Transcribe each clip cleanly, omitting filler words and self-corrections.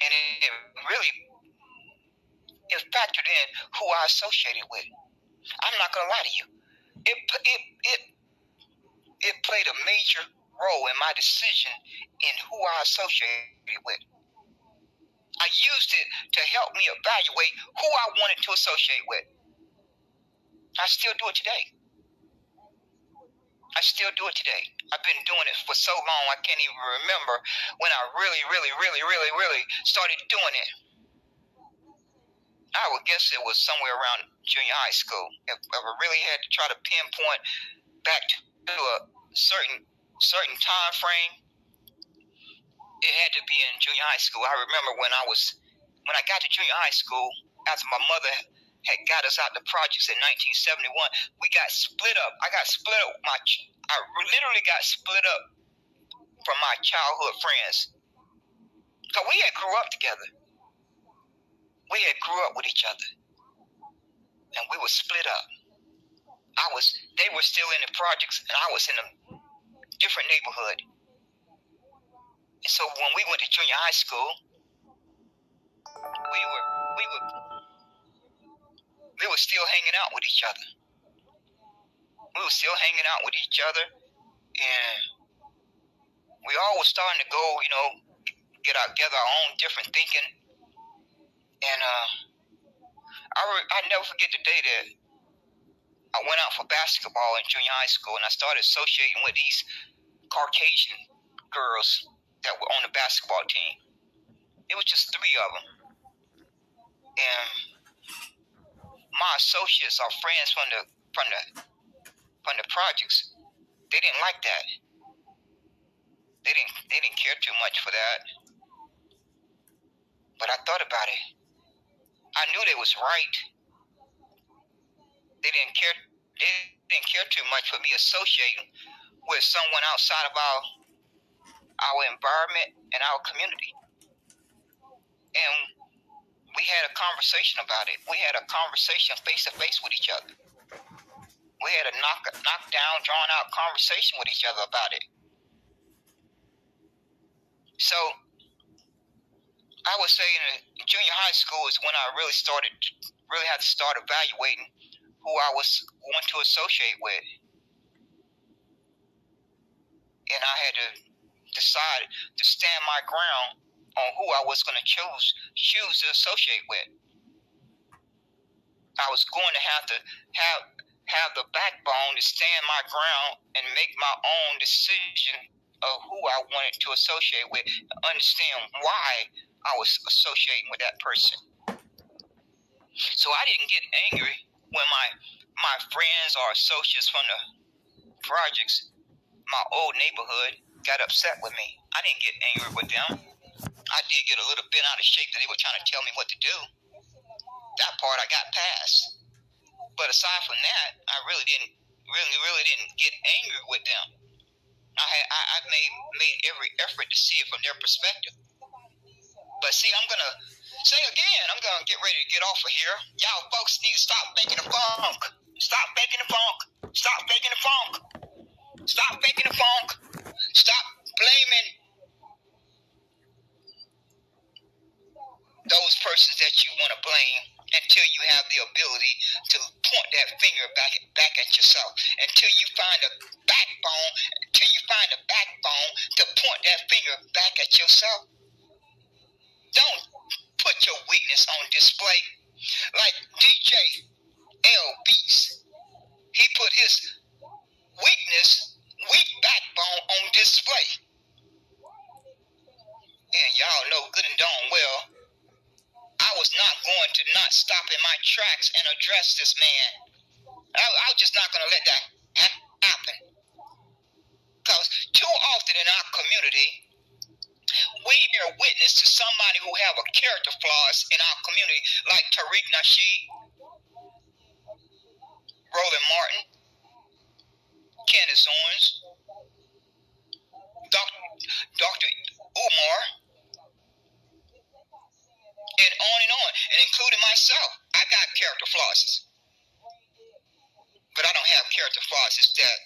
And it really factored in who I associated with. I'm not gonna lie to you. It played a major role in my decision in who I associated with. I used it to help me evaluate who I wanted to associate with. I still do it today. I've been doing it for so long I can't even remember when I really started doing it. I would guess it was somewhere around junior high school. If I really had to try to pinpoint back to a certain time frame, it had to be in junior high school. I remember when I got to junior high school, after my mother had got us out the projects in 1971, we got split up. I literally got split up from my childhood friends. Because we had grew up together. We had grew up with each other. And we were split up. They were still in the projects and I was in a different neighborhood. And so when we went to junior high school, we were still hanging out with each other. And we all were starting to go, get together our own different thinking. And I never forget the day that I went out for basketball in junior high school, and I started associating with these Caucasian girls that were on the basketball team. It was just 3 of them. And my associates or friends from the projects, they didn't like that. They didn't care too much for that. But I thought about it. I knew they was right. They didn't care too much for me associating with someone outside of our environment and our community. And we had a conversation about it. We had a conversation face to face with each other. We had a knock down, drawn out conversation with each other about it. So I would say in junior high school is when I really had to start evaluating who I was going to associate with. And I had to decide to stand my ground on who I was going to choose to associate with. I was going to have the backbone to stand my ground and make my own decision of who I wanted to associate with, and understand why I was associating with that person. So I didn't get angry when my friends or associates from the projects, my old neighborhood, got upset with me. I didn't get angry with them. I did get a little bit out of shape that they were trying to tell me what to do. That part I got past. But aside from that, I really didn't get angry with them. I made every effort to see it from their perspective. But see, I'm gonna get ready to get off of here. Y'all folks need to stop faking the funk. Stop faking the funk. Stop faking the funk. Stop faking the funk. Stop blaming those persons that you want to blame until you have the ability to point that finger back at yourself. Until you find a backbone to point that finger back at yourself. Don't put your weakness on display. Like DJ L Beats, he put his weak backbone on display. And y'all know good and darn well, I was not going to not stop in my tracks and address this man. I was just not going to let that happen. Because too often in our community, we bear witness to somebody who have a character flaws in our community, like Tariq Nasheed, Roland Martin, Candace Owens, Dr. Umar, and on, and including myself. I got character flaws, but I don't have character flaws that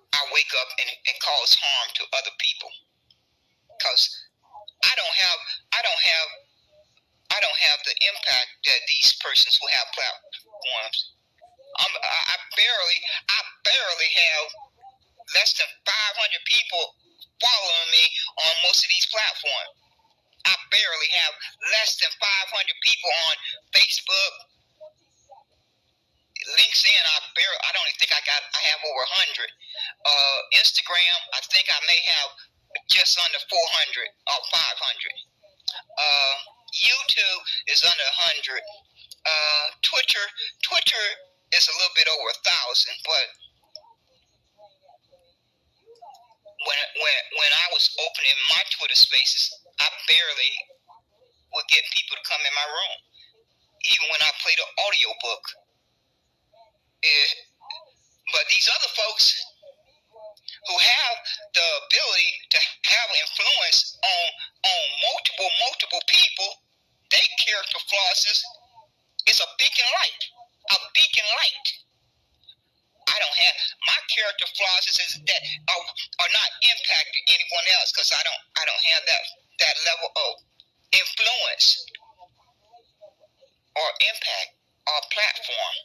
I wake up and cause harm to other people. Because I don't have the impact that these persons who have platforms. I barely have less than 500 people following me on most of these platforms. I barely have less than 500 people on Facebook, LinkedIn. I don't even think I have over 100. Instagram, I think I may have just under 400 or 500. YouTube is under 100. Twitter is a little bit over 1,000. But when I was opening my Twitter spaces, I barely would get people to come in my room. Even when I played an audio book. But these other folks who have the ability to have influence on multiple people, their character flaws is a beacon light. A beacon light. I don't have my character flaws is that are not impacting anyone else because I don't have that level of influence or impact or platform.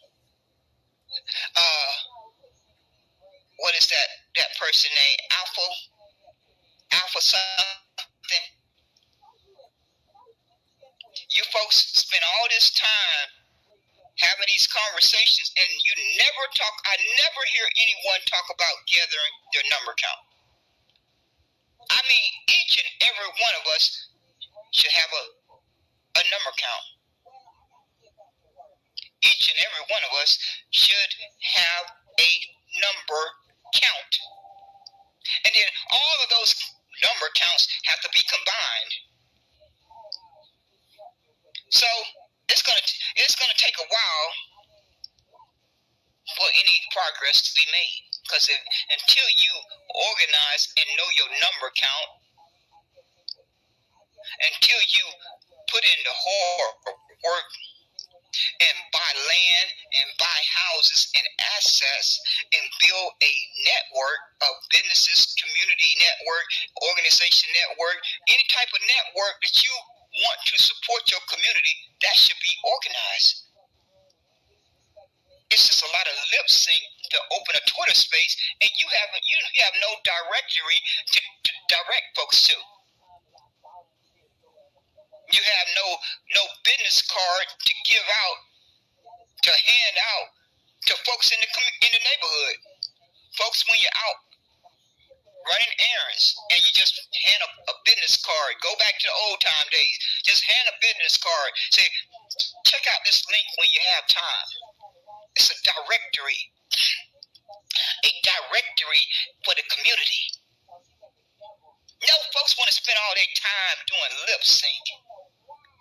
What is that person named Alpha something? You folks spend all this time having these conversations and I never hear anyone talk about gathering their number count. I mean, each and every one of us should have a number count. Each and every one of us should have a number count. And then all of those number counts have to be combined. So it's gonna take a while for any progress to be made. Because until you organize and know your number count, until you put in the hard work and buy land and buy houses and assets and build a network of businesses, community network, organization network, any type of network that you want to support your community, that should be organized. It's just a lot of lip sync to open a Twitter space and you have no directory to direct folks to. You have no business card to give out, to hand out to folks in the neighborhood. Folks, when you're out running errands and you just hand a business card, go back to the old time days, just hand a business card, say, check out this link when you have time. It's a directory for the community. No, folks want to spend all their time doing lip sync,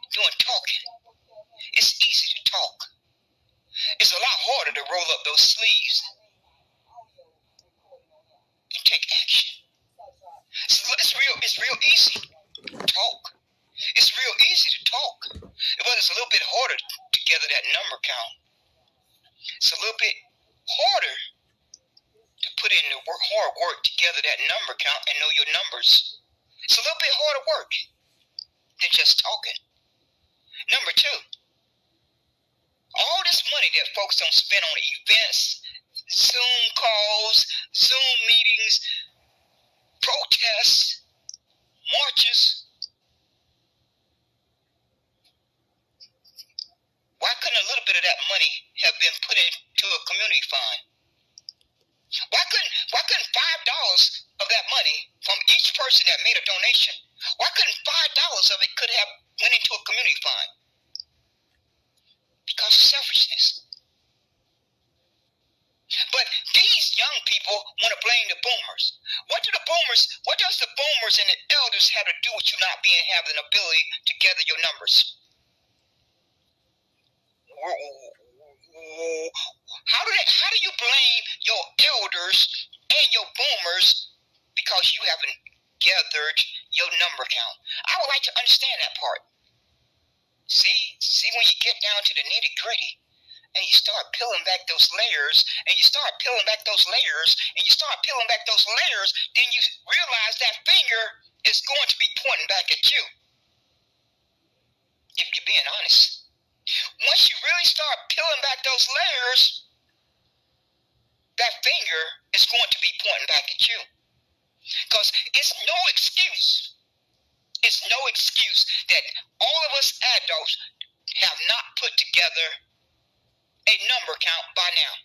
doing talking. It's easy to talk. It's a lot harder to roll up those sleeves and take action. It's real easy to talk. It's real easy to talk, but it's a little bit harder to gather that number count. It's a little bit harder to put in the hard work to gather that number count and know your numbers. It's a little bit harder work than just talking. Number two, all this money that folks don't spend on events, Zoom calls, Zoom meetings, protests, marches. Why couldn't a little bit of that money have been put into a community fund? Why couldn't $5 of that money from each person that made a donation, why couldn't $5 of it could have went into a community fund? Because of selfishness. But these young people want to blame the boomers. What does the boomers and the elders have to do with you not having the ability to gather your numbers? How do you blame your elders and your boomers because you haven't gathered your number count? I would like to understand that part. See when you get down to the nitty gritty and you start peeling back those layers and you start peeling back those layers and you start peeling back those layers, then you realize that finger is going to be pointing back at you. if you're being honest. Once you really start peeling back those layers, that finger is going to be pointing back at you. Because it's no excuse. It's no excuse that all of us adults have not put together a number count by now.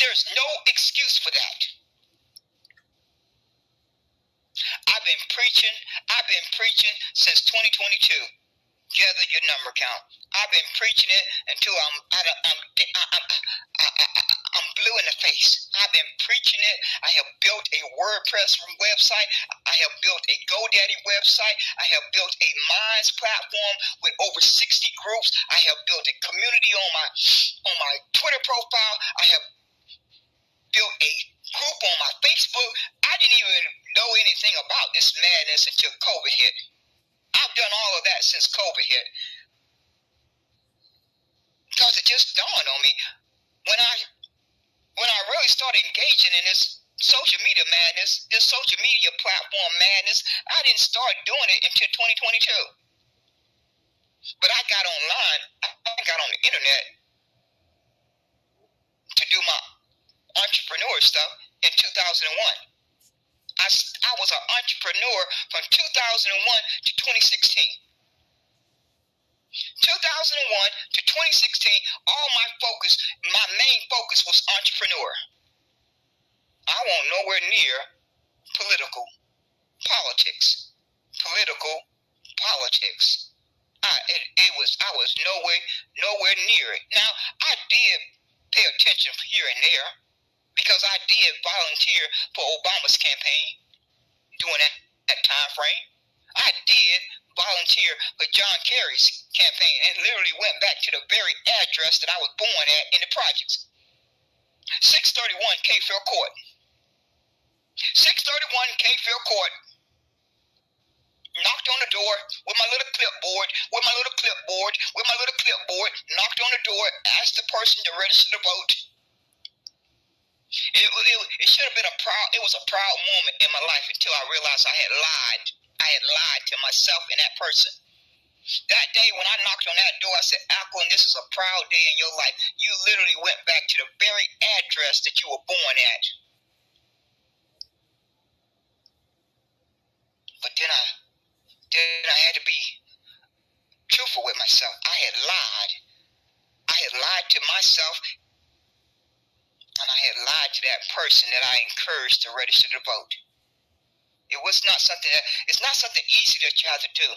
There's no excuse for that. I've been preaching since 2022. Gather your number count. I've been preaching it until I'm blue in the face. I've been preaching it. I have built a WordPress website. I have built a GoDaddy website. I have built a Minds platform with over 60 groups. I have built a community on my Twitter profile. I have built a group on my Facebook. I didn't even know anything about this madness until COVID hit. I've done all of that since COVID hit. Because it just dawned on me when I really started engaging in this social media madness, this social media platform madness. I didn't start doing it until 2022. But I got online, I got on the internet to do my entrepreneur stuff in 2001. I was an entrepreneur from 2001 to 2016. 2001 to 2016, my main focus was entrepreneur. I want nowhere near political politics. I was nowhere near it. Now, I did pay attention here and there because I did volunteer for Obama's campaign during that time frame. I did volunteer for John Kerry's campaign and literally went back to the very address that I was born at in the projects. 631 K-Field Court. 631 K-Field Court. Knocked on the door with my little clipboard, knocked on the door, asked the person to register to vote. It should have been it was a proud moment in my life until I realized I had lied. I had lied to myself and that person. That day when I knocked on that door, I said, Alcolin, this is a proud day in your life. You literally went back to the very address that you were born at. But then I had to be truthful with myself. I had lied. I had lied to myself, and I had lied to that person that I encouraged to register to vote. It's not something easy that you have to do.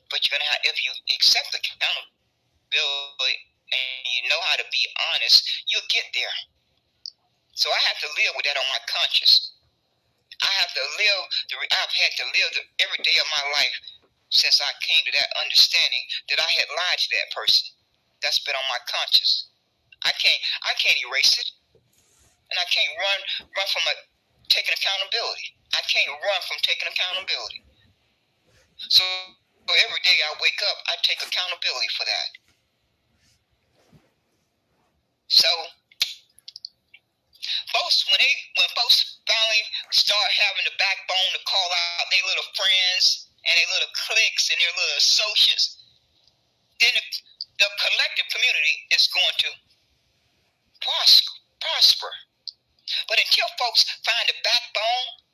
But you're gonna have, if you accept accountability and you know how to be honest, you'll get there. So I have to live with that on my conscience. I've had to live every day of my life since I came to that understanding that I had lied to that person. That's been on my conscience. I can't erase it, and I can't run from taking accountability. I can't run from taking accountability. So every day I wake up, I take accountability for that. So when folks finally start having the backbone to call out their little friends and their little cliques and their little associates, then the collective community is going to prosper. But until folks find the backbone,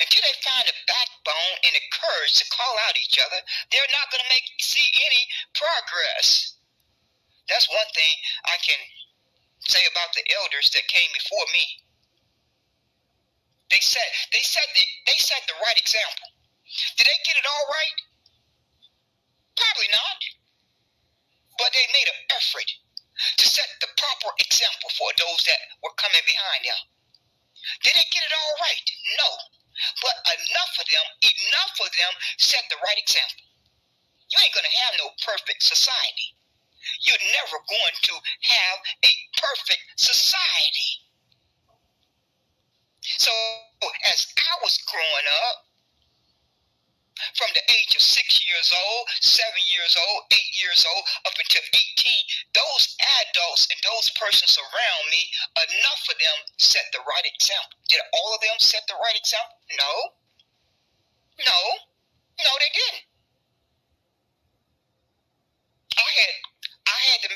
until they find the backbone and the courage to call out each other, they're not going to see any progress. That's one thing I can say about the elders that came before me. They set the right example. Did they get it all right? Probably not. But they made an effort to set the proper example for those that were coming behind them. Did they get it all right? No. But enough of them set the right example. You ain't going to have no perfect society. You're never going to have a perfect society. So as I was growing up, from the age of 6 years old, 7 years old, 8 years old, up until 18, those adults and those persons around me, enough of them set the right example. Did all of them set the right example? No, they didn't.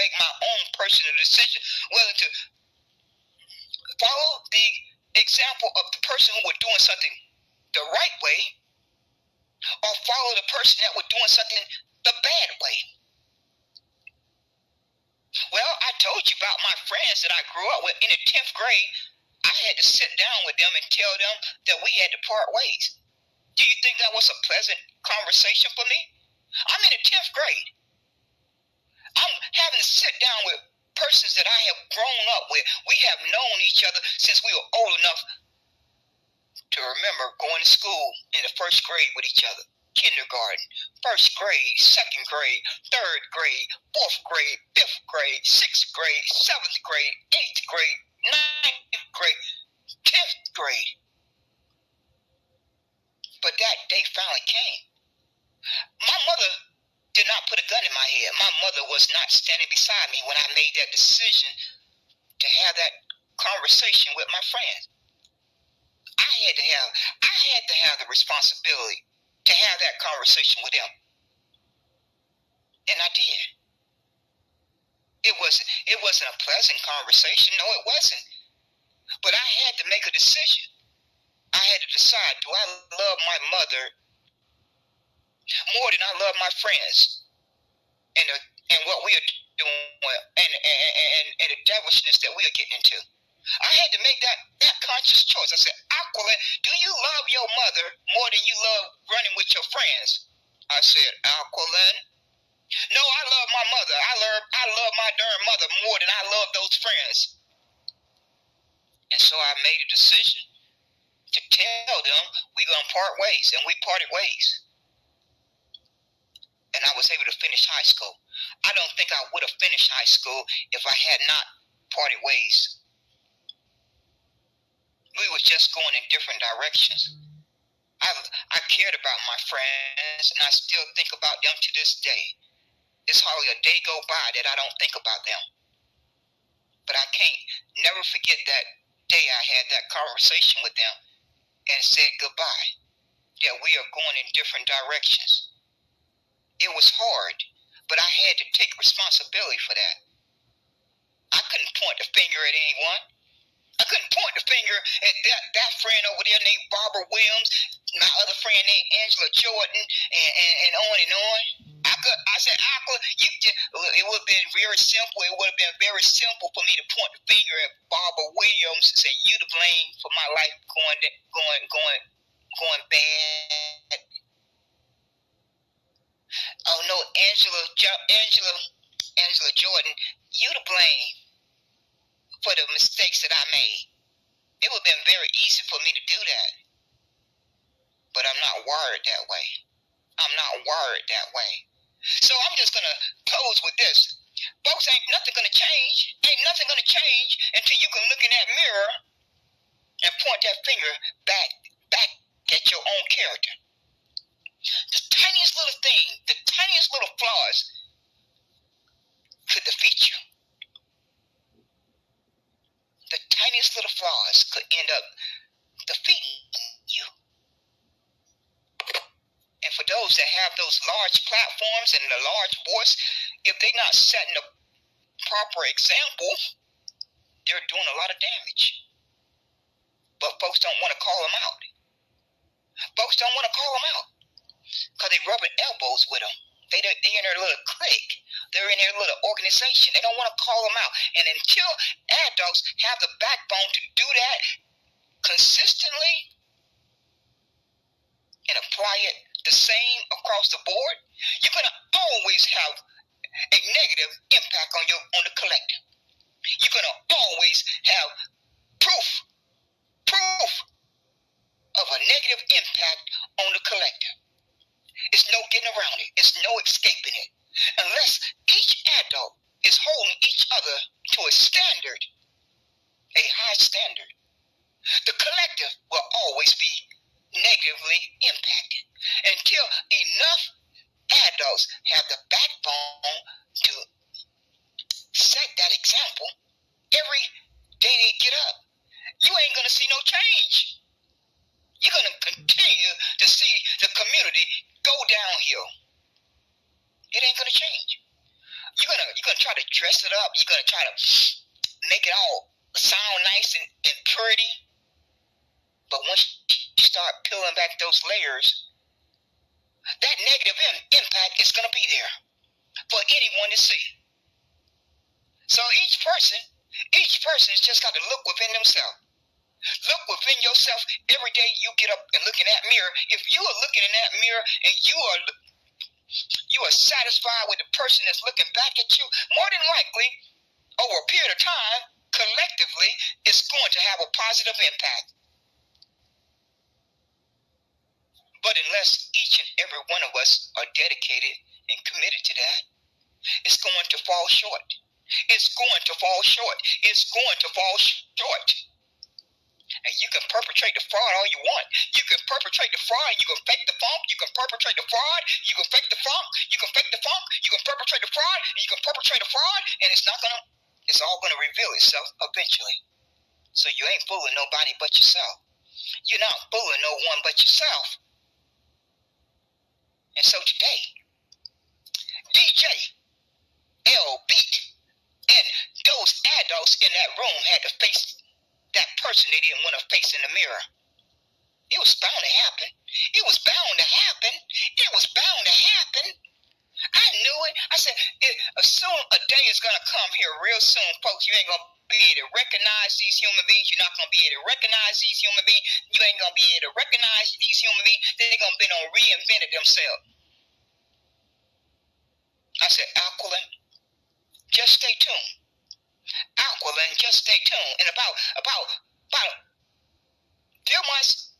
make my own personal decision, whether to follow the example of the person who was doing something the right way, or follow the person that was doing something the bad way. Well, I told you about my friends that I grew up with. In the 10th grade, I had to sit down with them and tell them that we had to part ways. Do you think that was a pleasant conversation for me? I'm in the 10th grade. I'm having to sit down with persons that I have grown up with. We have known each other since we were old enough to remember going to school in the 1st grade with each other. Kindergarten, 1st grade, 2nd grade, 3rd grade, 4th grade, 5th grade, 6th grade, 7th grade, 8th grade, 9th grade, 10th grade. But that day finally came. My mother did not put a gun in my head. My mother was not standing beside me when I made that decision to have that conversation with my friends. I had to have the responsibility to have that conversation with them. And I did. It wasn't a pleasant conversation. No, it wasn't. But I had to make a decision. I had to decide, do I love my mother more than I love my friends? And what we are doing and the devilishness that we are getting into. I had to make that conscious choice. I said, Aquilin, do you love your mother more than you love running with your friends? I said, Aquilin, no, I love my mother. I love my darn mother more than I love those friends. And so I made a decision to tell them we're going to part ways, and we parted ways. And I was able to finish high school. I don't think I would have finished high school if I had not parted ways. We were just going in different directions. I cared about my friends, and I still think about them to this day. It's hardly a day go by that I don't think about them. But I can't never forget that day I had that conversation with them and said goodbye, that we are going in different directions. It was hard, but I had to take responsibility for that. I couldn't point the finger at anyone. I couldn't point the finger at that friend over there named Barbara Williams, my other friend named Angela Jordan, and on and on. I said, Aqua, it would have been very simple. It would have been very simple for me to point the finger at Barbara Williams and say, you to blame for my life going bad. Oh no, Angela Jordan, you to blame for the mistakes that I made. It would have been very easy for me to do that. But I'm not wired that way. I'm not wired that way. So I'm just going to close with this. Folks, ain't nothing going to change. Ain't nothing going to change until you can look in that mirror and point that finger back at your own character. The tiniest little thing, the tiniest little flaws could defeat you. The tiniest little flaws could end up defeating you. And for those that have those large platforms and the large voice, if they're not setting a proper example, they're doing a lot of damage. But folks don't want to call them out. Folks don't want to call them out because they're rubbing elbows with them. They're in their little clique. They're in their little organization. They don't want to call them out. And until adults have the backbone to do that consistently and apply it the same across the board, you're going to always have a negative impact on the collective. You're going to always have proof of a negative impact on the collective. It's no getting around it. It's no escaping it. Unless each adult is holding each other to a standard, a high standard, the collective will always be negatively impacted. Until enough adults have the backbone to set that example, every day they get up, you ain't going to see no change. You're going to continue to see the community go downhill. It ain't going to change. You're You're going to try to dress it up. You're going to try to make it all sound nice and pretty. But once you start peeling back those layers, that negative impact is going to be there for anyone to see. So each person has just got to look within themselves. Look within yourself every day you get up and look in that mirror. If you are looking in that mirror and you are satisfied with the person that's looking back at you, more than likely, over a period of time, collectively, it's going to have a positive impact. But unless each and every one of us are dedicated and committed to that, it's going to fall short. It's going to fall short. It's going to fall short. And you can perpetrate the fraud all you want. You can perpetrate the fraud, you can fake the funk, you can perpetrate the fraud, you can fake the funk, you can fake the funk, you can perpetrate the fraud, and you can perpetrate the fraud, and it's all gonna reveal itself eventually. So you ain't fooling nobody but yourself. You're not fooling no one but yourself. And so today, DJ L Beat and those adults in that room had to face that person they didn't want to face in the mirror. It was bound to happen. It was bound to happen. It was bound to happen. I knew it. I said, soon a day is going to come here real soon, folks. You ain't going to be able to recognize these human beings. You're not going to be able to recognize these human beings. You ain't going to be able to recognize these human beings. They're going to be reinvented themselves. I said, Aquilin, just stay tuned. Aquilin, just stay tuned. And about few months,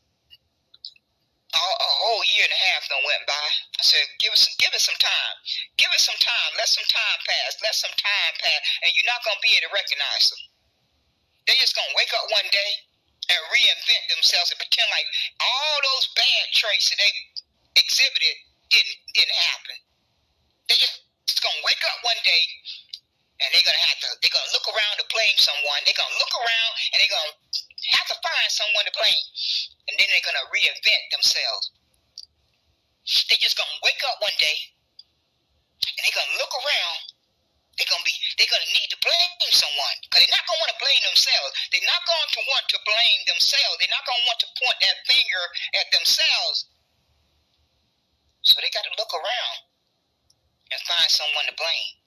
a whole year and a half done went by. I said, give it some time. Give it some time. Let some time pass. Let some time pass. And you're not going to be able to recognize them. They're just going to wake up one day and reinvent themselves and pretend like all those bad traits that they exhibited didn't happen. They're just going to wake up one day and they're gonna look around to blame someone. They're gonna look around and they're gonna have to find someone to blame. And then they're gonna reinvent themselves. They're just gonna wake up one day and they're gonna look around. They're gonna need to blame someone. Because they're not gonna want to blame themselves. They're not going to want to blame themselves. They're not gonna want to point that finger at themselves. So they gotta look around and find someone to blame.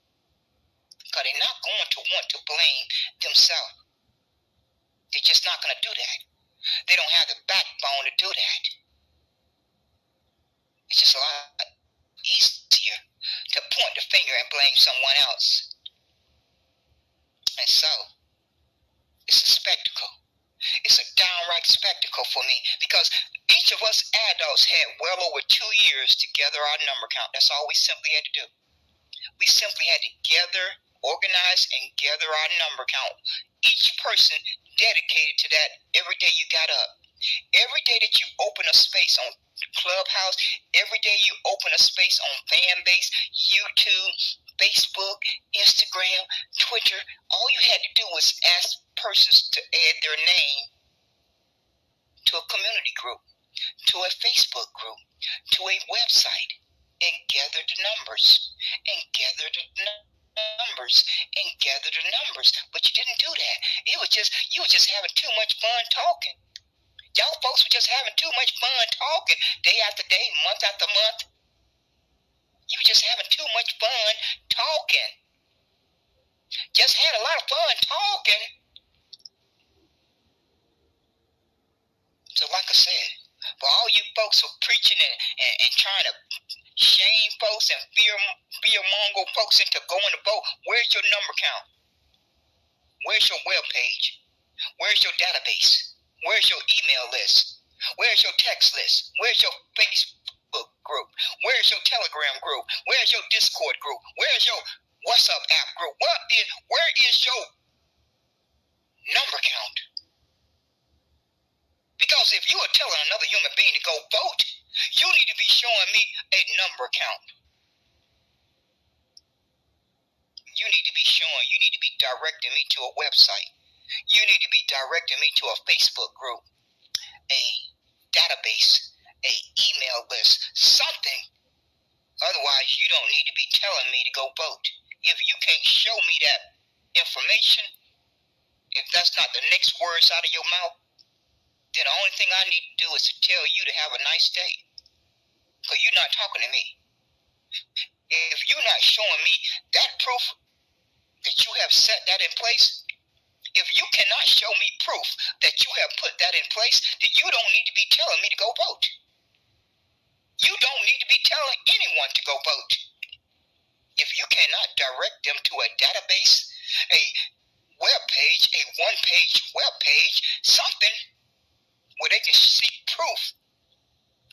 Because they're not going to want to blame themselves. They're just not going to do that. They don't have the backbone to do that. It's just a lot easier to point the finger and blame someone else. And so, it's a spectacle. It's a downright spectacle for me because each of us adults had well over 2 years to gather our number count. That's all we simply had to do. We simply had to organize and gather our number count. Each person dedicated to that every day you got up. Every day that you open a space on Clubhouse, every day you open a space on Fanbase, YouTube, Facebook, Instagram, Twitter, all you had to do was ask persons to add their name to a community group, to a Facebook group, to a website, and gather the numbers, and gather the numbers, and gather the numbers. But you didn't do that. You were just having too much fun talking. Y'all folks were just having too much fun talking day after day, month after month. You were just having too much fun talking. Just had a lot of fun talking. So like I said, for all you folks who are preaching and trying to shame folks and fear-monger folks into going to vote, where's your number count? Where's your web page? Where's your database? Where's your email list? Where's your text list? Where's your Facebook group? Where's your Telegram group? Where's your Discord group? Where's your WhatsApp app group? Where is your number count? Because if you are telling another human being to go vote, you need to be showing me a number count. You need to be directing me to a website. You need to be directing me to a Facebook group, a database, a email list, something. Otherwise, you don't need to be telling me to go vote. If you can't show me that information, if that's not the next words out of your mouth, then the only thing I need to do is to tell you to have a nice day. Because you're not talking to me. If you're not showing me that proof that you have set that in place, if you cannot show me proof that you have put that in place, then you don't need to be telling me to go vote. You don't need to be telling anyone to go vote. If you cannot direct them to a database, a web page, a one-page web page, something where they can see proof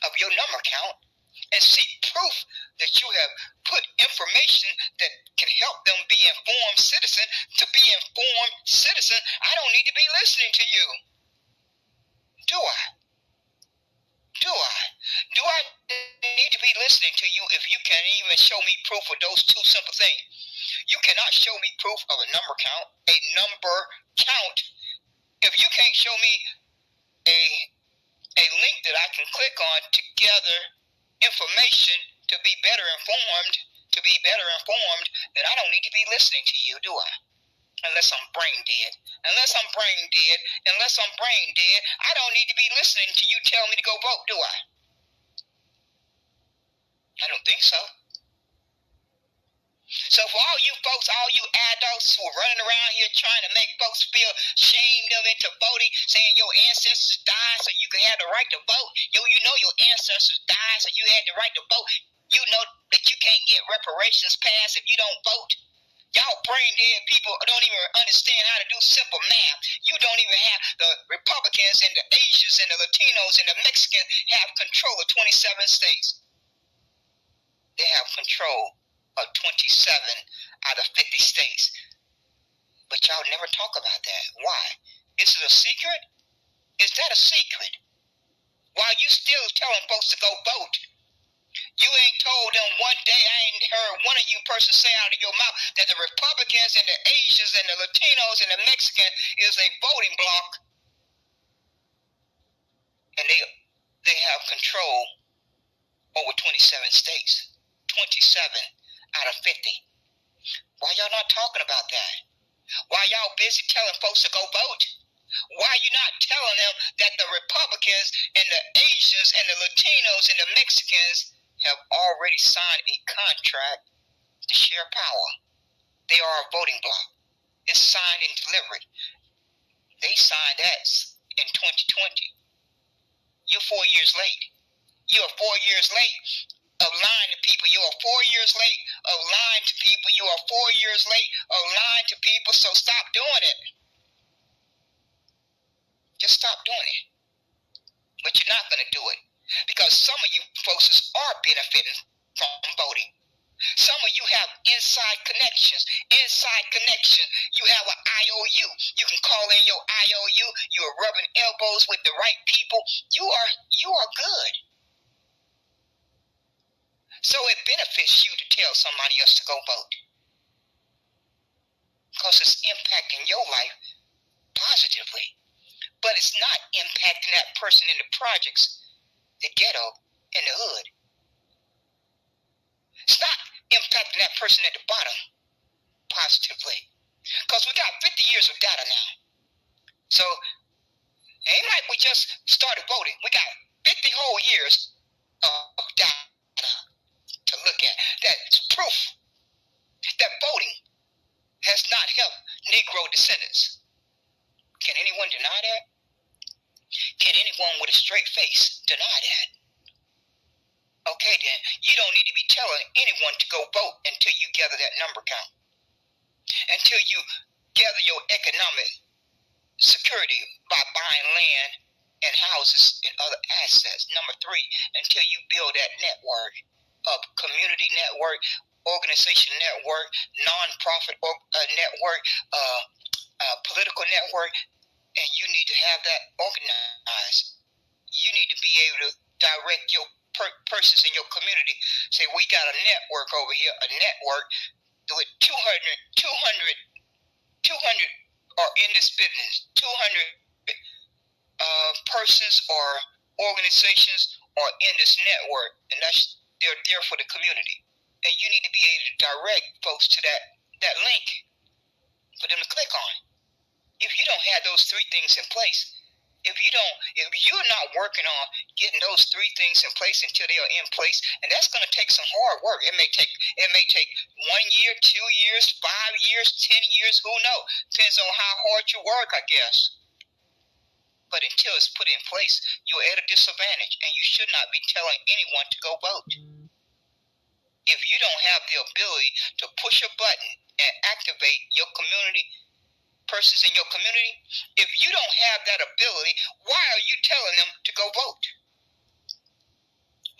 of your number count and see proof that you have put information that can help them be informed citizen to be informed citizen, I don't need to be listening to you. Do I? Do I? Do I need to be listening to you if you can't even show me proof of those two simple things? You cannot show me proof of a number count, If you can't show me a link that I can click on to gather information to be better informed, then I don't need to be listening to you, do I? Unless I'm brain dead. Unless I'm brain dead, I don't need to be listening to you tell me to go vote, do I? I don't think so. So for all you folks, all you adults who are running around here trying to make folks feel shamed them into voting, saying your ancestors died so you can have the right to vote. You know your ancestors died so you had the right to vote. You know that you can't get reparations passed if you don't vote. Y'all brain dead people don't even understand how to do simple math. You don't even have the Republicans and the Asians and the Latinos and the Mexicans have control of 27 states. They have control of 27 out of 50 states. But y'all never talk about that. Why? Is it a secret? Is that a secret? While you still telling folks to go vote, you ain't told them one day, I ain't heard one of you persons say out of your mouth that the Republicans and the Asians and the Latinos and the Mexicans is a voting bloc. And they have control over 27 states. 27 out of 50. Why y'all not talking about that? Why y'all busy telling folks to go vote? Why you not telling them that the Republicans and the Asians and the Latinos and the Mexicans have already signed a contract to share power? They are a voting bloc. It's signed and delivered. They signed that in 2020. You're 4 years late. You are 4 years late of lying to people. You are 4 years late of lying to people. You are 4 years late of lying to people, so stop doing it. Just stop doing it. But you're not going to do it because some of you folks are benefiting from voting. Some of you have inside connections. You have an IOU. You can call in your IOU. You are rubbing elbows with the right people. You are good. So it benefits you to tell somebody else to go vote. Because it's impacting your life positively. But it's not impacting that person in the projects, the ghetto, and the hood. It's not impacting that person at the bottom positively. Because we got 50 years of data now. So it ain't like we just started voting. We got 50 whole years of data to look at. That's proof that voting has not helped Negro descendants. Can anyone deny that? Can anyone with a straight face deny that? Okay, then, you don't need to be telling anyone to go vote until you gather that number count. Until you gather your economic security by buying land and houses and other assets. Number 3, until you build that network of community network, organization network, non-profit network, political network, and you need to have that organized. You need to be able to direct your persons in your community. Say, we got a network over here, a network with 200 are in this business. 200 persons or organizations are in this network, and they're there for the community. And you need to be able to direct folks to that that link for them to click on. If you don't have those three things in place, if you're not working on getting those three things in place until they are in place, and that's going to take some hard work. It may take 1 year, 2 years, 5 years, 10 years, who knows? Depends on how hard you work, I guess. But until it's put in place, you're at a disadvantage, and you should not be telling anyone to go vote. If you don't have the ability to push a button and activate your community, persons in your community, if you don't have that ability, why are you telling them to go vote?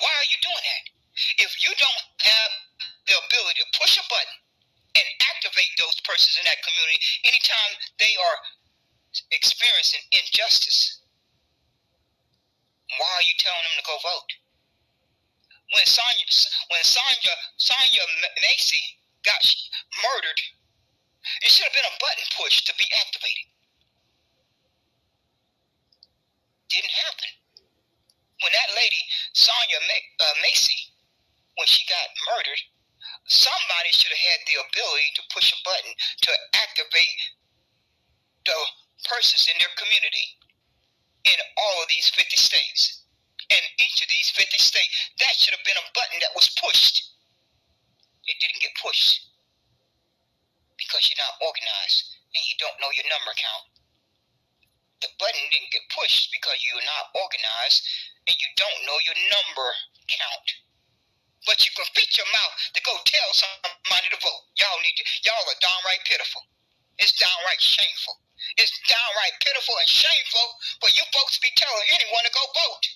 Why are you doing that? If you don't have the ability to push a button and activate those persons in that community anytime they are experiencing injustice, why are you telling them to go vote? When Sonya Macy got murdered, it should have been a button push to be activated. Didn't happen. When that lady, Sonya Macy, when she got murdered, somebody should have had the ability to push a button to activate the persons in their community in all of these 50 states. And each of these 50 states, that should have been a button that was pushed. It didn't get pushed because you're not organized and you don't know your number count. The button didn't get pushed because you're not organized and you don't know your number count. But you can fit your mouth to go tell somebody to vote. Y'all are downright pitiful. It's downright shameful. It's downright pitiful and shameful for you folks to be telling anyone to go vote.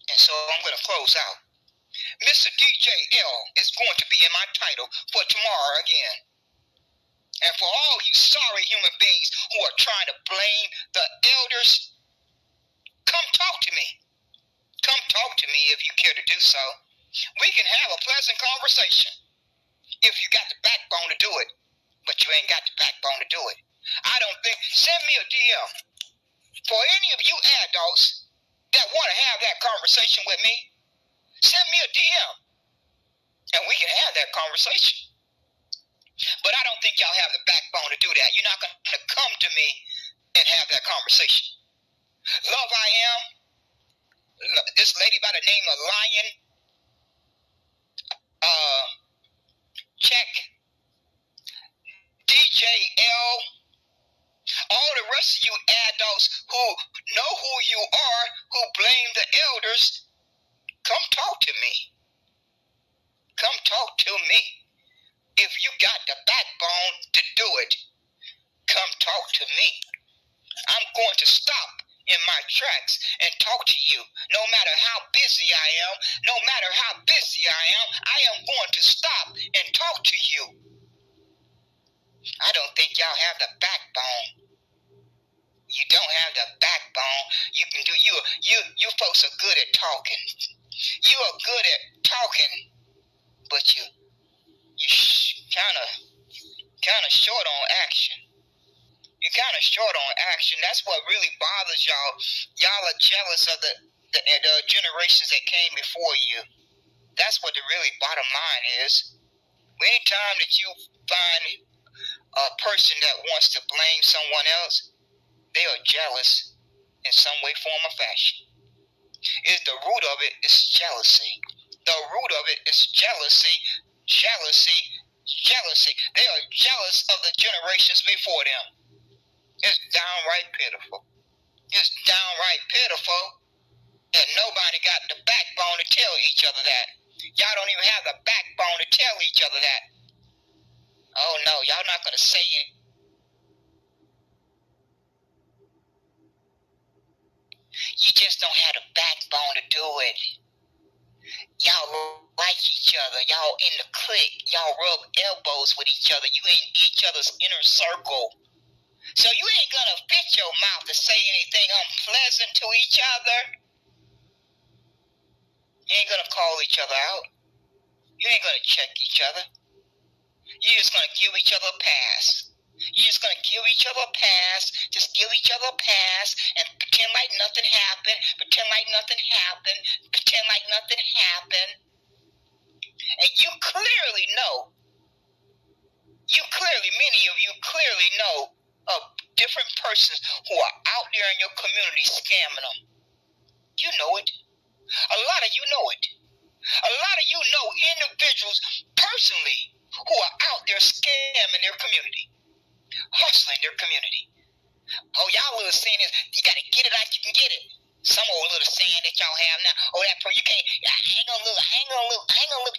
And so I'm going to close out. Mr. DJL is going to be in my title for tomorrow again. And for all you sorry human beings who are trying to blame the elders, come talk to me. Come talk to me if you care to do so. We can have a pleasant conversation if you got the backbone to do it. But you ain't got the backbone to do it. Send me a DM. For any of you adults that want to have that conversation with me, send me a DM. And we can have that conversation. But I don't think y'all have the backbone to do that. You're not going to come to me and have that conversation. Love I Am, this lady by the name of Lion, Check, DJL, all the rest of you adults who know who you are, who blame the elders, come talk to me. Come talk to me. If you got the backbone to do it, come talk to me. I'm going to stop in my tracks and talk to you. No matter how busy I am, I am going to stop and talk to you. I don't think y'all have the backbone. You don't have the backbone. You folks are good at talking. You are good at talking, but you kind of short on action. You're kind of short on action. That's what really bothers y'all. Y'all are jealous of the generations that came before you. That's what the really bottom line is. Anytime that you find a person that wants to blame someone else, they are jealous in some way, form, or fashion. The root of it is jealousy. The root of it is jealousy. They are jealous of the generations before them. It's downright pitiful. It's downright pitiful. And nobody got the backbone to tell each other that. Y'all don't even have the backbone to tell each other that. Oh no, y'all not going to say it. You just don't have the backbone to do it. Y'all like each other. Y'all in the clique. Y'all rub elbows with each other. You in each other's inner circle. So you ain't going to fit your mouth to say anything unpleasant to each other. You ain't going to call each other out. You ain't going to check each other. You're just going to give each other a pass. You're just going to give each other a pass. Just give each other a pass and pretend like nothing happened. Pretend like nothing happened. Pretend like nothing happened. And you clearly know, many of you clearly know of different persons who are out there in your community scamming them. You know it. A lot of you know it. A lot of you know individuals personally who are out there scamming their community, hustling their community. Oh, y'all little saying is, you got to get it out, you can get it. Some old little saying that y'all have now. Oh, that person, you can't, I ain't gonna look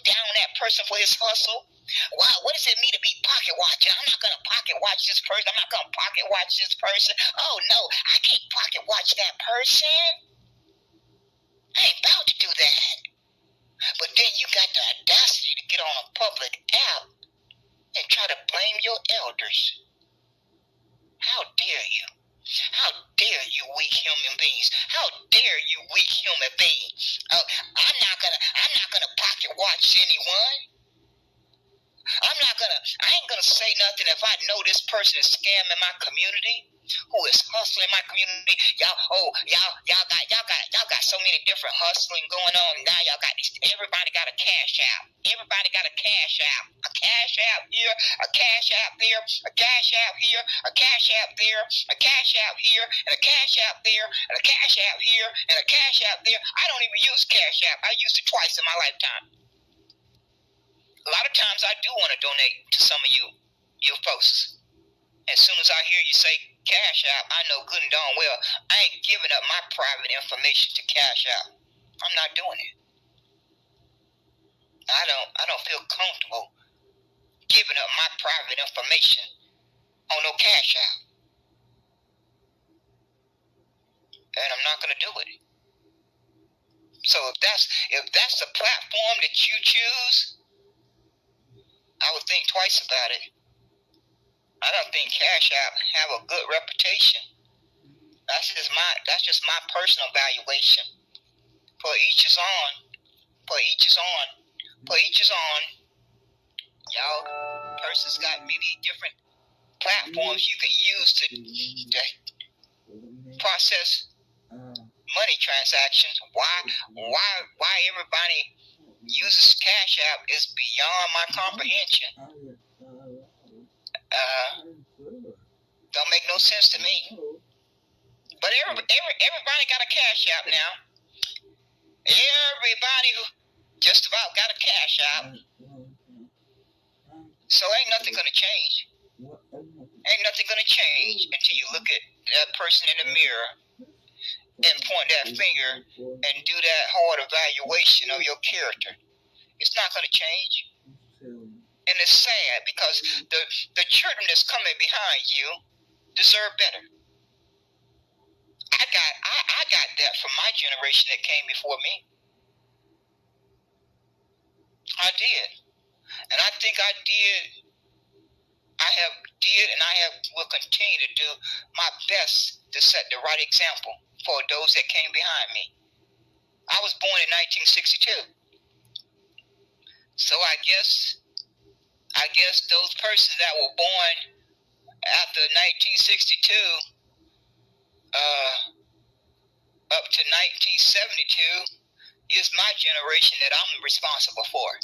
down on that person for his hustle. Wow, what does it mean to be pocket watching? I'm not gonna pocket watch this person. I'm not gonna pocket watch this person. Oh no, I can't pocket watch that person. I ain't about to do that. But then you got the audacity to get on a public app and try to blame your elders. How dare you? How dare you weak human beings? How dare you weak human beings? Oh, I'm not gonna pocket watch anyone. I ain't gonna say nothing if I know this person is scamming my community, who is hustling my community. Y'all got so many different hustling going on. Now y'all got these, everybody got a cash out. Everybody got a cash out. A cash out here, a cash out there, a cash out here, a cash out there, a cash out here, and a cash out there, and a cash out here, and a cash out there. I don't even use Cash App. I used it twice in my lifetime. A lot of times I do want to donate to some of you folks. As soon as I hear you say Cash App, I know good and darn well I ain't giving up my private information to Cash App. I'm not doing it. I don't feel comfortable giving up my private information on no Cash App. And I'm not gonna do it. So if that's the platform that you choose, I would think twice about it. I don't think Cash App have a good reputation. That's just my personal valuation. For each is on. For each is on. For each is on. Y'all persons got many different platforms you can use to process money transactions. Why everybody uses Cash App is beyond my comprehension. Don't make no sense to me. But everybody got a Cash App now. Everybody just about got a Cash App. So ain't nothing gonna change. Ain't nothing gonna change until you look at that person in the mirror and point that finger and do that hard evaluation of your character. It's not gonna change. And it's sad because the children that's coming behind you deserve better. I got that from my generation that came before me. I did. And I think I will continue to do my best to set the right example for those that came behind me. I was born in 1962. So I guess those persons that were born after 1962 up to 1972 is my generation that I'm responsible for.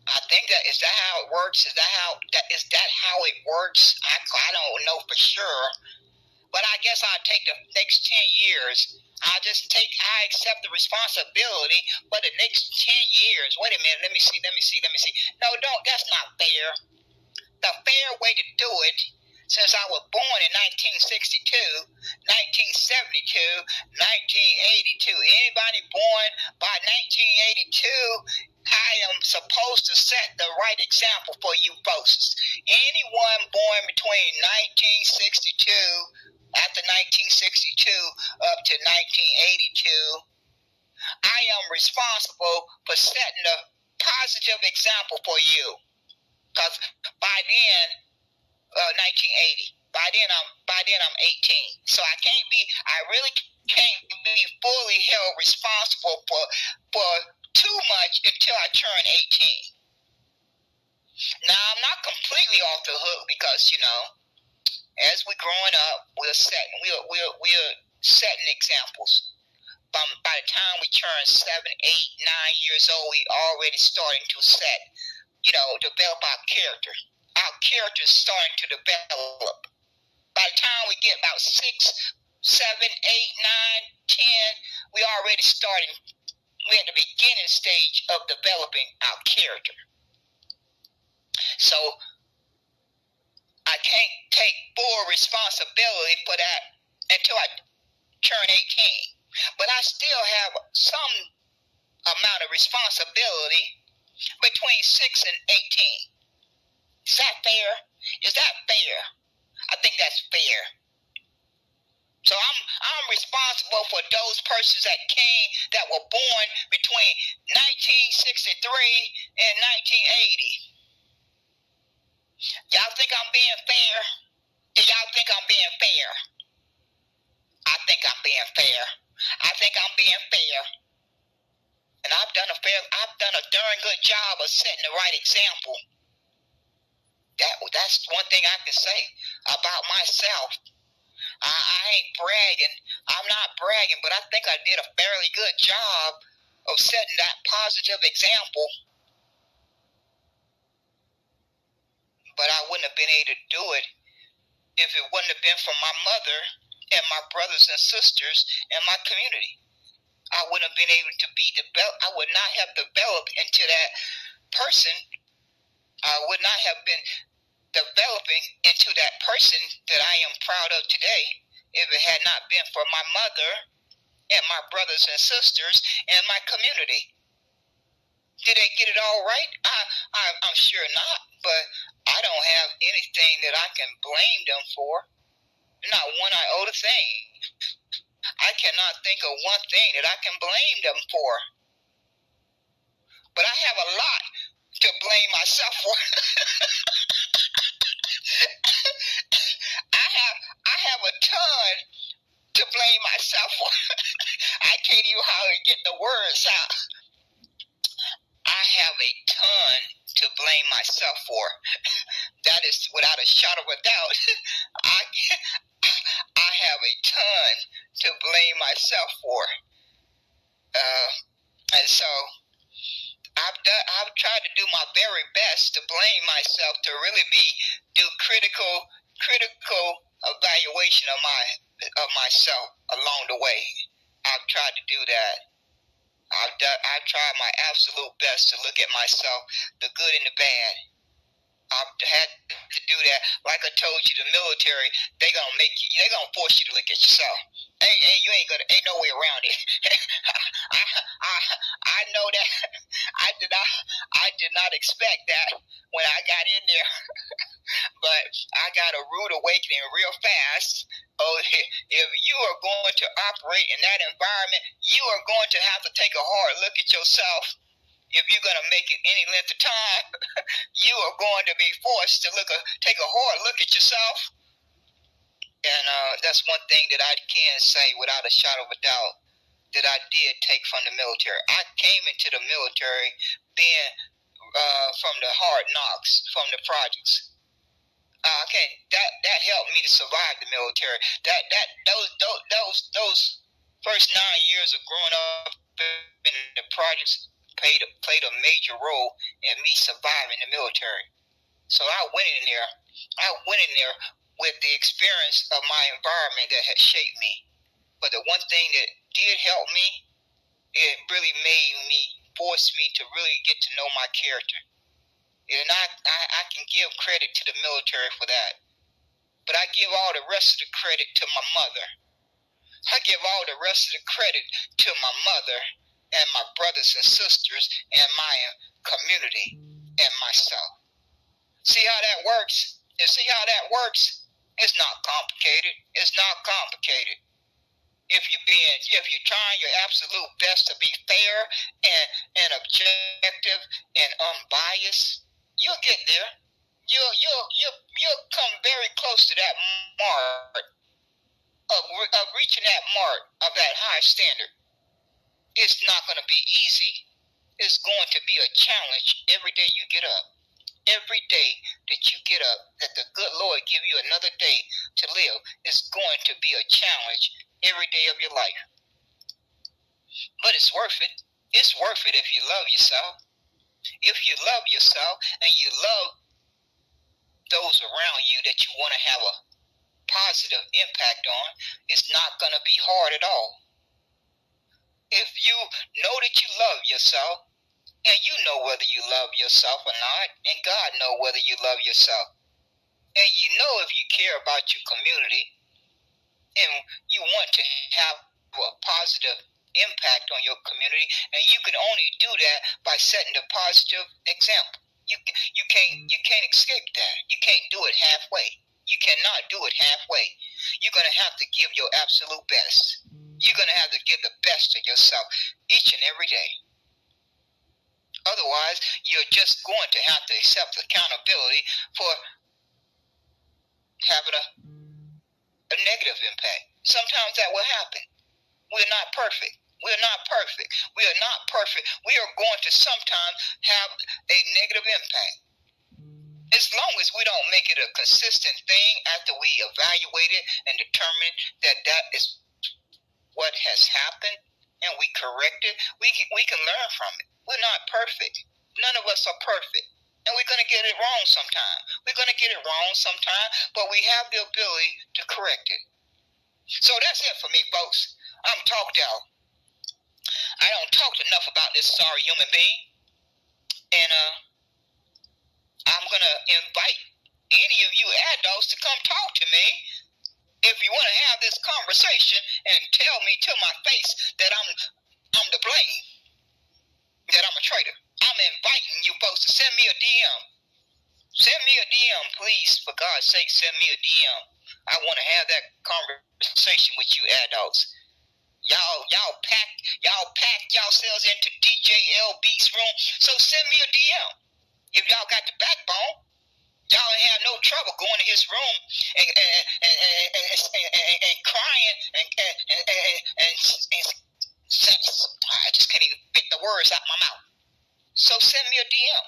I think that is that how it works? Is that how it works? I don't know for sure, but I guess I'll take the next 10 years. I accept the responsibility for the next 10 years. Wait a minute, let me see. No, that's not fair. The fair way to do it, since I was born in 1962, 1972, 1982, anybody born by 1982, I am supposed to set the right example for you folks. Anyone born between 1962, after 1962, up to 1982, I am responsible for setting a positive example for you. Because by then, 1980. By then I'm 18. So I really can't be fully held responsible for too much until I turn 18. Now I'm not completely off the hook because, as we're growing up, we're setting examples. by the time we turn 7, 8, 9 years old, we already starting to set, develop our character. Our character is starting to develop. By the time we get about 6, 7, 8, 9, 10, we already starting. We're at the beginning stage of developing our character. So I can't take full responsibility for that until I turn 18. But I still have some amount of responsibility between 6 and 18. Is that fair? Is that fair? I think that's fair. So I'm responsible for those persons that were born between 1963 and 1980. Y'all think I'm being fair? Do y'all think I'm being fair? I think I'm being fair. I think I'm being fair. And I've done a darn good job of setting the right example. That's one thing I can say about myself. I ain't bragging. I'm not bragging, but I think I did a fairly good job of setting that positive example. But I wouldn't have been able to do it if it wouldn't have been for my mother and my brothers and sisters and my community. I wouldn't have been able to be developed. I would not have developed into that person. I would not have been developing into that person that I am proud of today if it had not been for my mother and my brothers and sisters and my community. Did they get it all right? I'm sure not, but I don't have anything that I can blame them for. Not one iota thing. I cannot think of one thing that I can blame them for. But I have a lot to blame myself for. I have a ton to blame myself for. I can't even hardly get the words out. I have a ton to blame myself for. That is without a shadow of a doubt. I have a ton to blame myself for. And so I've tried to do my very best to blame myself, to really do critical evaluation of myself along the way. I've tried to do that. I've tried my absolute best to look at myself, the good and the bad. I've had to do that. Like I told you, the military, they're gonna force you to look at yourself. Ain't no way around it. I know that. I did not expect that when I got in there. But I got a rude awakening real fast. Oh, if you are going to operate in that environment, you are going to have to take a hard look at yourself. If you're going to make it any length of time, you are going to be forced to take a hard look at yourself. And that's one thing that I can say without a shadow of a doubt that I did take from the military. I came into the military being from the hard knocks, from the projects. That helped me to survive the military. Those first 9 years of growing up in the projects played a major role in me surviving the military. So I went in there with the experience of my environment that had shaped me. But the one thing that did help me, it really forced me to really get to know my character. And I can give credit to the military for that. But I give all the rest of the credit to my mother. I give all the rest of the credit to my mother and my brothers and sisters and my community and myself. See how that works? You see how that works? It's not complicated. It's not complicated. If you're trying your absolute best to be fair and objective and unbiased, you'll get there. You'll come very close to that mark of reaching that mark of that high standard. It's not going to be easy. It's going to be a challenge every day you get up. Every day that you get up, that the good Lord give you another day to live, is going to be a challenge every day of your life. But it's worth it. It's worth it if you love yourself. If you love yourself and you love those around you that you want to have a positive impact on, it's not going to be hard at all. If you know that you love yourself, and you know whether you love yourself or not, and God knows whether you love yourself, and you know if you care about your community, and you want to have a positive impact on your community, and you can only do that by setting a positive example. You can't escape that. You can't do it halfway. You cannot do it halfway. You're gonna have to give your absolute best. You're gonna have to give the best of yourself each and every day. Otherwise, you're just going to have to accept accountability for having a negative impact. Sometimes that will happen. We're not perfect. We're not perfect. We are not perfect. We are going to sometimes have a negative impact. As long as we don't make it a consistent thing after we evaluate it and determine that that is what has happened and we correct it, we can learn from it. We're not perfect. None of us are perfect. And we're going to get it wrong sometime. We're going to get it wrong sometime, but we have the ability to correct it. So that's it for me, folks. I'm talked out. I don't talk enough about this sorry human being. And I'm going to invite any of you adults to come talk to me if you want to have this conversation and tell me to my face that I'm to blame, that I'm a traitor. I'm inviting you folks to send me a DM. Send me a DM, please. For God's sake, send me a DM. I want to have that conversation with you adults. Y'all pack yourselves into DJ LB's room. So send me a DM. If y'all got the backbone, y'all ain't have no trouble going to his room and crying and I just can't even fit the words out my mouth. So send me a DM.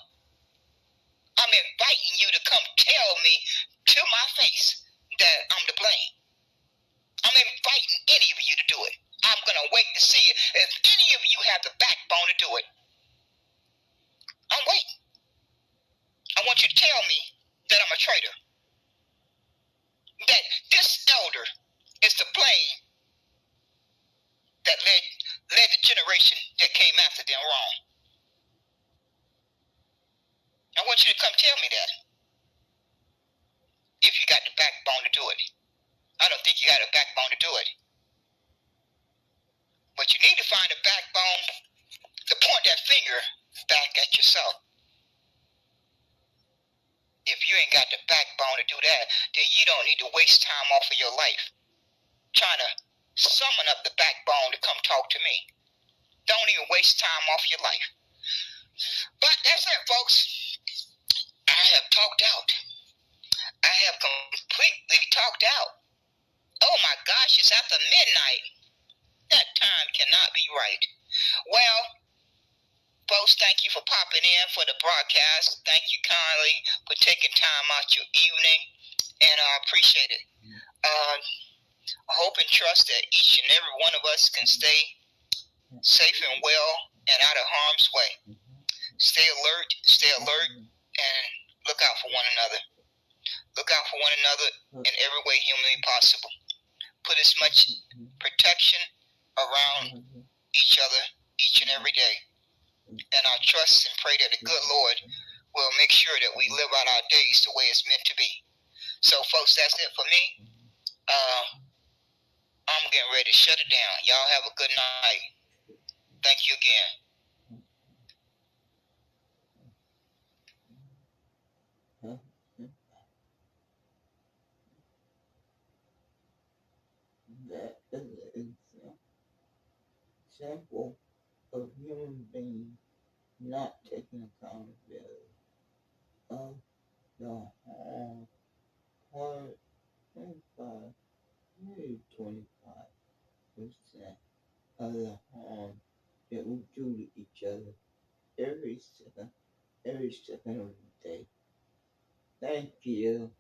I'm inviting you to come tell me to my face that I'm to blame. I'm inviting any of you to do it. I'm going to wait to see if any of you have the backbone to do it. I'm waiting. I want you to tell me that I'm a traitor. That this elder is to blame that led the generation that came after them wrong. I want you to come tell me that. If you got the backbone to do it. I don't think you got a backbone to do it. But you need to find a backbone to point that finger back at yourself. If you ain't got the backbone to do that, then you don't need to waste time off of your life trying to summon up the backbone to come talk to me. Don't even waste time off your life. But that's it, folks. I have talked out. I have completely talked out. Oh my gosh, it's after midnight. That time cannot be right. Well, folks, thank you for popping in for the broadcast. Thank you kindly for taking time out your evening, and I appreciate it. I hope and trust that each and every one of us can stay safe and well and out of harm's way. Stay alert, and look out for one another. Look out for one another in every way humanly possible. Put as much protection around each other each and every day. And I trust and pray that the good Lord will make sure that we live out our days the way it's meant to be. So, folks, that's it for me. I'm getting ready to shut it down. Y'all have a good night. Thank you again. That is an example of human beings not taking accountability of the harm, part 25, maybe 25% of the harm that we do to each other every second of the day. Thank you.